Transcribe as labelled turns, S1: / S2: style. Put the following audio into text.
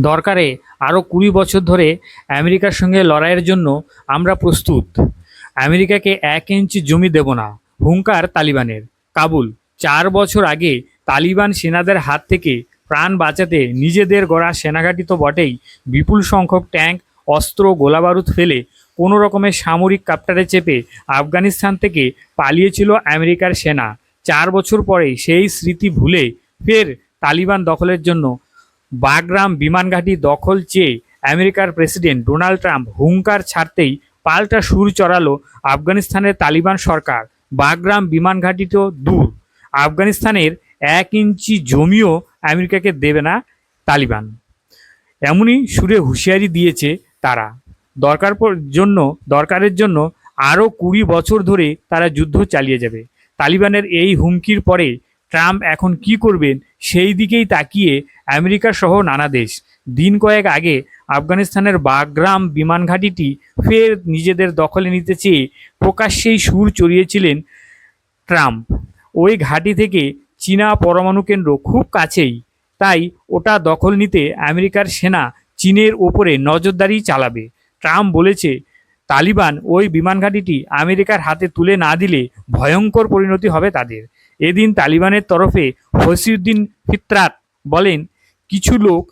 S1: দরকারে আরও ২০ বছর ধরে আমেরিকার সঙ্গে লড়াইয়ের জন্য আমরা প্রস্তুত। আমেরিকাকে ১ ইঞ্চি জমি দেব না, হুঙ্কার তালিবানের। কাবুল। ৪ বছর আগে তালিবান সেনাদের হাত থেকে প্রাণ বাঁচাতে নিজেদের গড়া সেনাঘাঁটি তো বটেই, বিপুল সংখ্যক ট্যাঙ্ক, অস্ত্র, গোলাবারুদ ফেলে কোনো রকমের সামরিক কাপ্টারে চেপে আফগানিস্তান থেকে পালিয়েছিল আমেরিকার সেনা। ৪ বছর পরে সেই স্মৃতি ভুলে ফের তালিবান দখলের জন্য বাগরাম বিমান ঘাঁটি দখল চেয়ে আমেরিকার প্রেসিডেন্ট ডোনাল্ড ট্রাম্প হুঙ্কার ছাড়তেই পাল্টা সুর চড়ালো আফগানিস্তানের তালিবান সরকার। বাগরাম বিমান ঘাঁটি তো দূর, আফগানিস্তানের ১ ইঞ্চি জমিও আমেরিকাকে দেবে না তালিবান। এমনই সুরে হুঁশিয়ারি দিয়েছে তারা। দরকারের জন্য আরও ২০ বছর ধরে তারা যুদ্ধ চালিয়ে যাবে। তালিবানের এই হুমকির পরে ট্রাম্প এখন কি করবেন সেই দিকেই তাকিয়ে আমেরিকা সহ নানা দেশ। দিন কয়েক আগে আফগানিস্তানের বাগরাম বিমান ঘাঁটিটি ফের নিজেদের দখলে নিতে চেয়ে প্রকাশ্যেই সুর চড়িয়েছিলেন ট্রাম্প। ওই ঘাঁটি থেকে চীনা পরমাণু কেন্দ্র খুব কাছেই, তাই ওটা দখল নিতে আমেরিকার সেনা চীনের ওপরে নজরদারি চালাবে। ট্রাম্প বলেছে, তালিবান ওই বিমান ঘাঁটিটি আমেরিকার হাতে তুলে না দিলে ভয়ঙ্কর পরিণতি হবে তাদের। এদিন তালিবানের তরফে ফসিউদ্দিন ফিতরাত বলেন, কিছু লোক